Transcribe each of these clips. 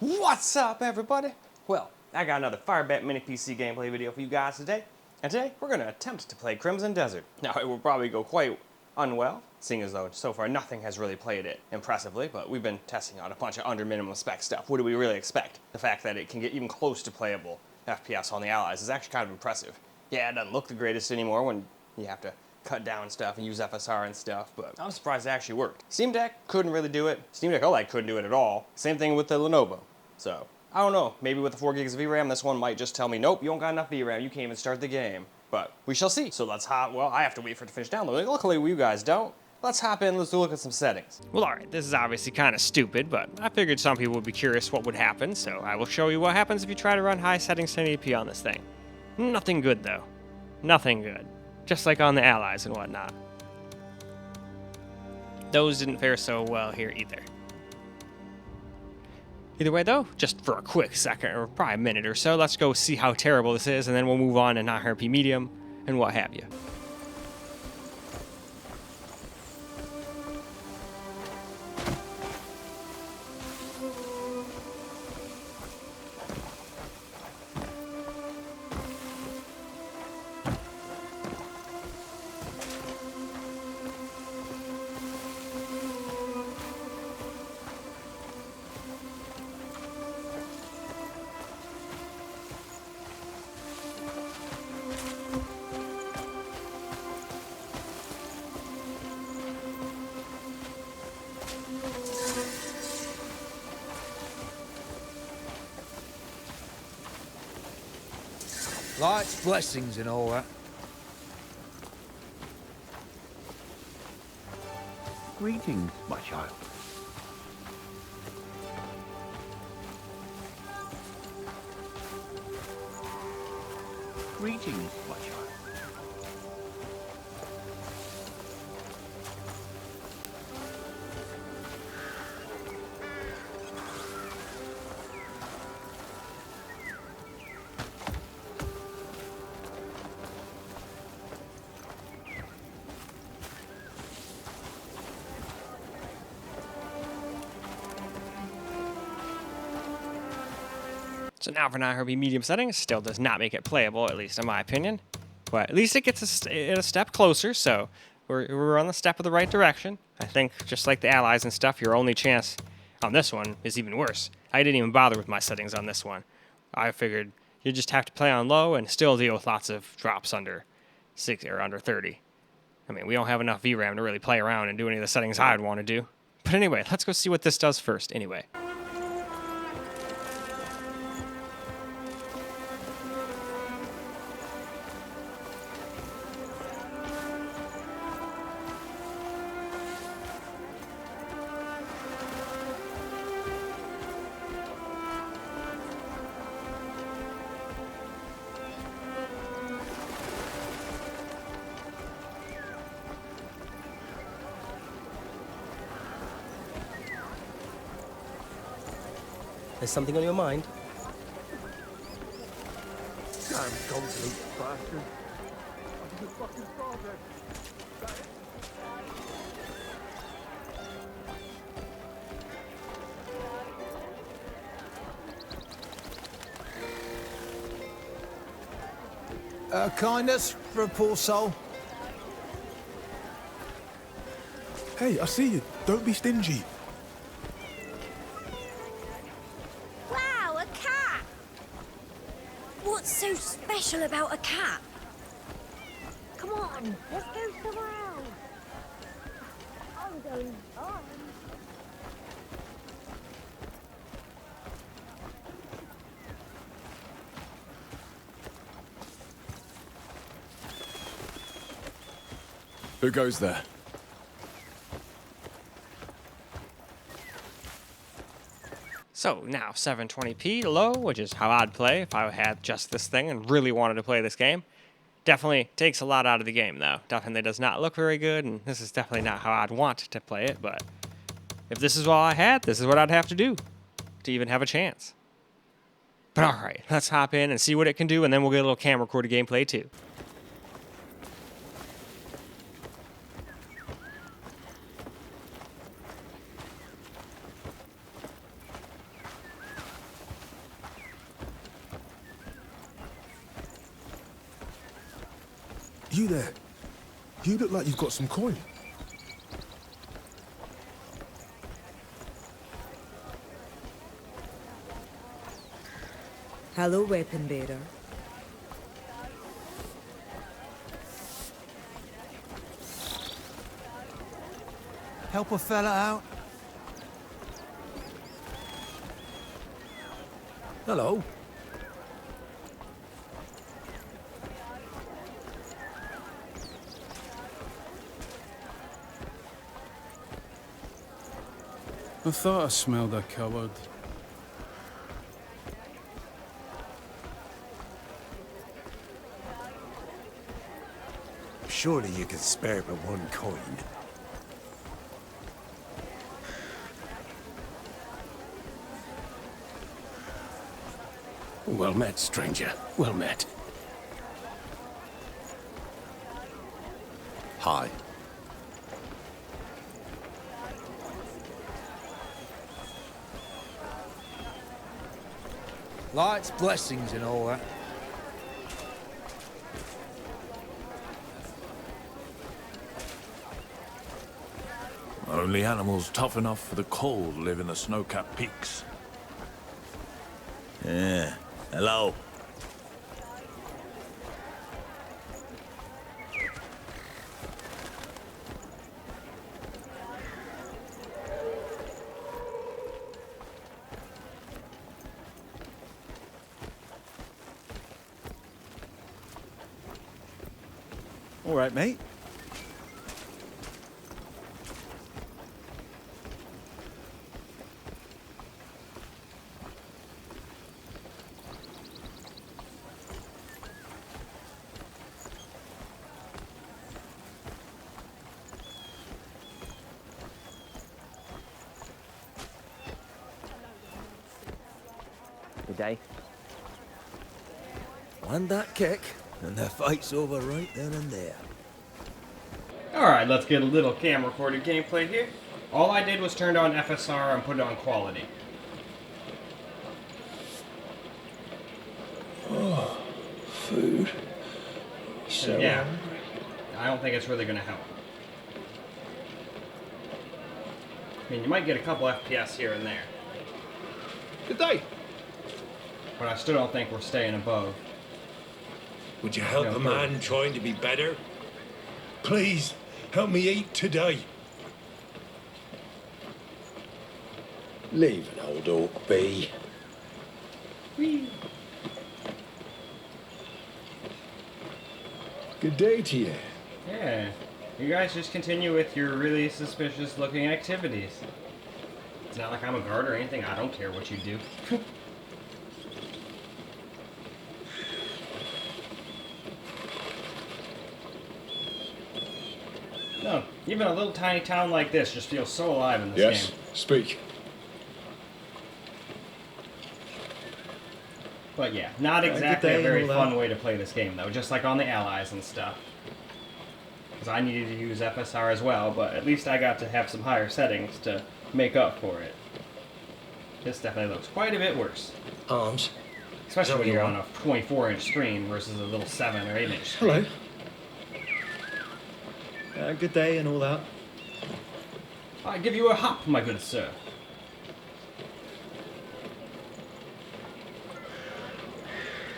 What's up, everybody? Well, I got another FIREBAT mini PC gameplay video for you guys today. And today, we're going to attempt to play Crimson Desert. Now, it will probably go quite unwell, seeing as though so far nothing has really played it impressively, but we've been testing out a bunch of under minimum spec stuff. What do we really expect? The fact that it can get even close to playable FPS on the Allies is actually kind of impressive. Yeah, it doesn't look the greatest anymore when you have to cut down stuff and use FSR and stuff, but I'm surprised it actually worked. Steam Deck couldn't really do it. Steam Deck OLED couldn't do it at all. Same thing with the Lenovo. So, I don't know, maybe with the 4 gigs of VRAM, this one might just tell me, nope, you don't got enough VRAM, you can't even start the game. But we shall see. So let's well, I have to wait for it to finish downloading. Luckily, you guys don't. Let's hop in, let's look at some settings. Well, alright, this is obviously kind of stupid, but I figured some people would be curious what would happen, so I will show you what happens if you try to run high settings 1080p on this thing. Nothing good, though. Nothing good. Just like on the Allies and whatnot. Those didn't fare so well here either. Either way, though, just for a quick second, or probably a minute or so, let's go see how terrible this is, and then we'll move on to non-RP medium, and what have you. Life's blessings and all that. Greetings, my child. Greetings, my child. So now for non-RP medium settings, still does not make it playable, at least in my opinion. But at least it gets a step closer, so we're on the step of the right direction. I think, just like the Allies and stuff, your only chance on this one is even worse. I didn't even bother with my settings on this one. I figured you just have to play on low and still deal with lots of drops under 60 or under 30. I mean, we don't have enough VRAM to really play around and do any of the settings I'd want to do. But anyway, let's go see what this does first anyway. There's something on your mind? Damn complete bastard. I didn't fucking start it. Kindness for a poor soul. Hey, I see you. Don't be stingy. Wow, a cat! What's so special about a cat? Come on, let's go somewhere else. I'm going on. Who goes there? So now 720p low, which is how I'd play if I had just this thing and really wanted to play this game. Definitely takes a lot out of the game though. Definitely does not look very good, and this is definitely not how I'd want to play it, but if this is all I had, this is what I'd have to do to even have a chance. But alright, let's hop in and see what it can do, and then we'll get a little camera recorded gameplay too. You there? You look like you've got some coin. Hello, weapon bearer. Help a fella out? Hello. I thought I smelled a coward. Surely you could spare but one coin. Well met, stranger. Well met. Hi. Lights, blessings and all that. Only animals tough enough for the cold live in the snow-capped peaks. Yeah. Hello. All right, mate. Good day. Land that kick, and the fight's over right then and there. Alright, let's get a little cam-recorded gameplay here. All I did was turned on FSR and put it on quality. Food. So Yeah, I don't think it's really going to help. I mean, you might get a couple FPS here and there. Good day. But I still don't think we're staying above. Would you help Yeah, a man trying to be better? Please, help me eat today. Leave an old oak be. Good day to you. Yeah, you guys just continue with your really suspicious looking activities. It's not like I'm a guard or anything, I don't care what you do. No, even a little tiny town like this just feels so alive in this game. Speak. But yeah, not exactly a very fun way to play this game though, just like on the Allies and stuff. Because I needed to use FSR as well, but at least I got to have some higher settings to make up for it. This definitely looks quite a bit worse. Arms. Especially when you're on a 24-inch screen versus a little 7 or 8-inch screen. Hello. Good day and all that. I give you a hop, my good sir.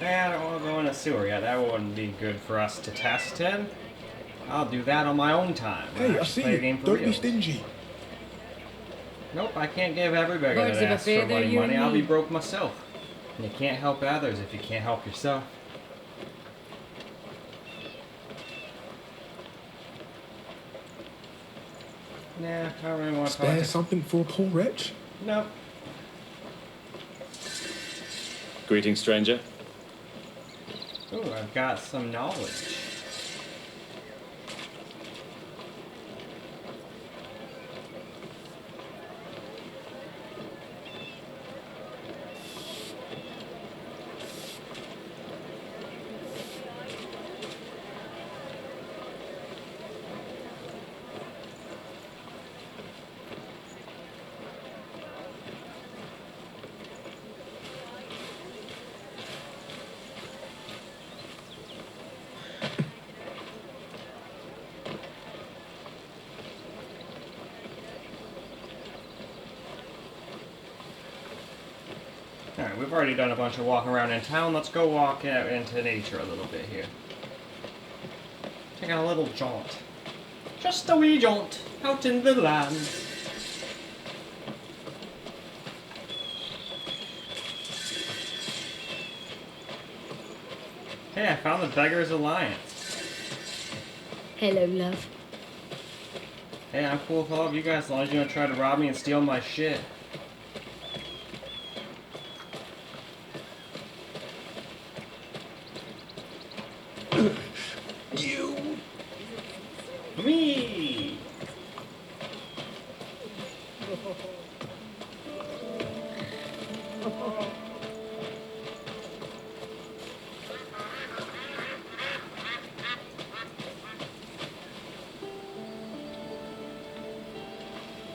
I don't want to go in a sewer yet. That wouldn't be good for us to test in. I'll do that on my own time. Hey, I see you. Don't be stingy. Nope, I can't give everybody Birds that of a asks for feather, money. you and I'll be me. broke myself. And you can't help others if you can't help yourself. Nah, I don't really want to talk Spare to... something for a poor wretch? Nope. Greetings, stranger. Ooh, I've got some knowledge. Alright, we've already done a bunch of walking around in town. Let's go walk out into nature a little bit here. Taking a little jaunt. Just a wee jaunt out in the land. Hey, I found the Beggar's Alliance. Hello, love. Hey, I'm cool with all of you guys as long as you don't try to rob me and steal my shit. You! Me!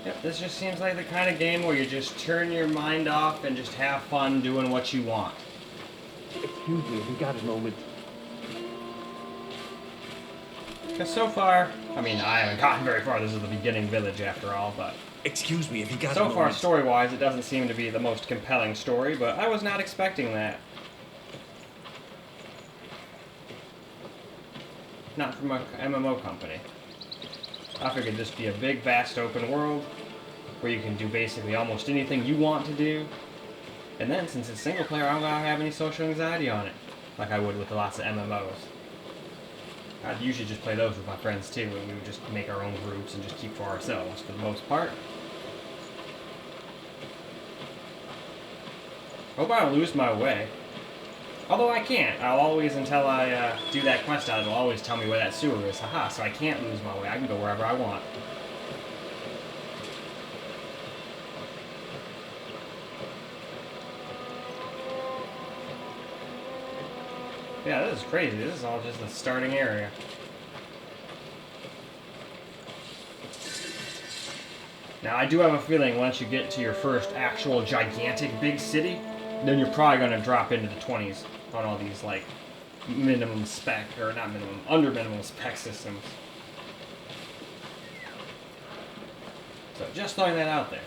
Yep, this just seems like the kind of game where you just turn your mind off and just have fun doing what you want. Excuse me, have you got a moment? Because so far, I mean, I haven't gotten very far. This is the beginning village after all, but Excuse me if you got so far, story-wise, it doesn't seem to be the most compelling story, but I was not expecting that. Not from a MMO company. I figured this would be a big, vast, open world where you can do basically almost anything you want to do. And then, since it's single player, I don't gotta have any social anxiety on it, like I would with lots of MMOs. I'd usually just play those with my friends too, and we would just make our own groups and just keep for ourselves for the most part. Hope I don't lose my way. Although I can't. I'll always, until I do that quest out, it'll always tell me where that sewer is. Haha, so I can't lose my way. I can go wherever I want. Yeah, this is crazy. This is all just the starting area. Now, I do have a feeling once you get to your first actual gigantic big city, then you're probably going to drop into the 20s on all these, like, minimum spec, or not minimum, under minimum spec systems. So, just throwing that out there.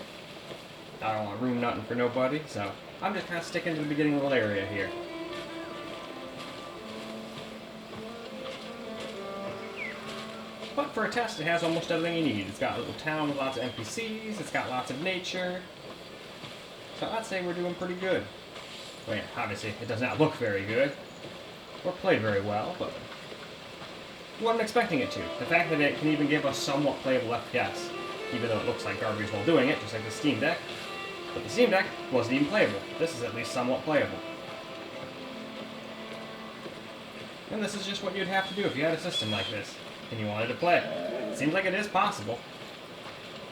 I don't want to ruin nothing for nobody, so I'm just kind of sticking to the beginning little area here. But for a test, it has almost everything you need. It's got a little town with lots of NPCs, it's got lots of nature. So I'd say we're doing pretty good. Well, yeah, obviously, it does not look very good, or play very well, but wasn't expecting it to. The fact that it can even give us somewhat playable FPS, even though it looks like garbage while doing it, just like the Steam Deck. But the Steam Deck wasn't even playable. This is at least somewhat playable. And this is just what you'd have to do if you had a system like this, and you wanted to play it. Seems like it is possible.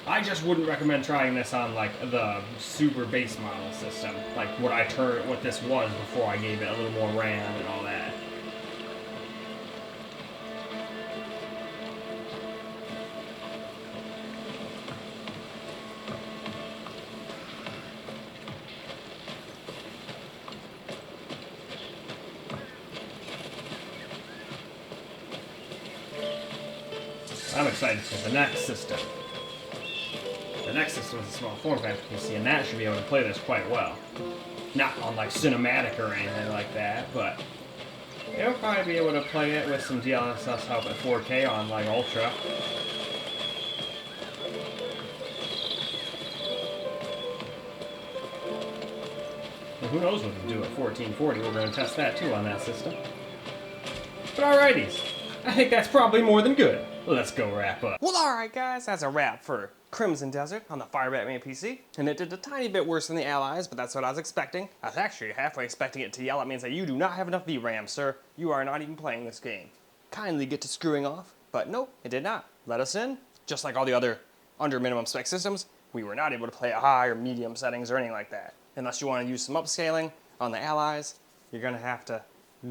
I just wouldn't recommend trying this on, like, the super base model system. Like, what this was before I gave it a little more RAM and all that. I'm excited for the next system. The next system is a small form factor PC, and that should be able to play this quite well. Not on like cinematic or anything like that, but it'll probably be able to play it with some DLSS help at 4K on like Ultra. And who knows what it'll do at 1440? We're going to test that too on that system. But alrighties, I think that's probably more than good. Let's go wrap up. Well, alright guys, that's a wrap for Crimson Desert on the FIREBAT Mini PC. And it did a tiny bit worse than the Allies, but that's what I was expecting. I was actually halfway expecting it to yell at me and say, "You do not have enough VRAM, sir. You are not even playing this game. Kindly get to screwing off." But nope, it did not. Let us in. Just like all the other under minimum spec systems, we were not able to play at high or medium settings or anything like that. Unless you want to use some upscaling on the Allies, you're going to have to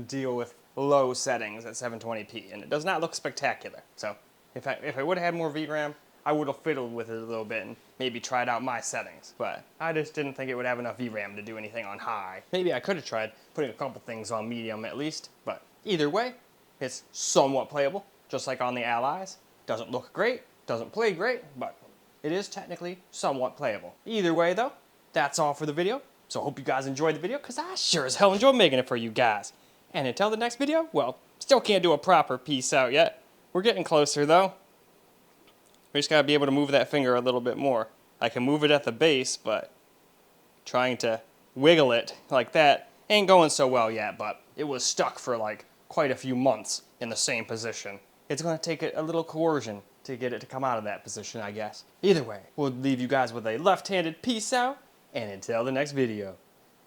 deal with low settings at 720p, and it does not look spectacular. So if I would have had more VRAM, I would have fiddled with it a little bit and maybe tried out my settings. But I just didn't think it would have enough VRAM to do anything on high. Maybe I could have tried putting a couple things on medium at least, but either way, it's somewhat playable, just like on the Allies. Doesn't look great, doesn't play great, but it is technically somewhat playable. Either way though, that's all for the video. So I hope you guys enjoyed the video, because I sure as hell enjoyed making it for you guys. And until the next video, well, still can't do a proper peace out yet. We're getting closer though. We just gotta be able to move that finger a little bit more. I can move it at the base, but trying to wiggle it like that ain't going so well yet, but it was stuck for like quite a few months in the same position. It's gonna take a little coercion to get it to come out of that position, I guess. Either way, we'll leave you guys with a left-handed peace out, and until the next video.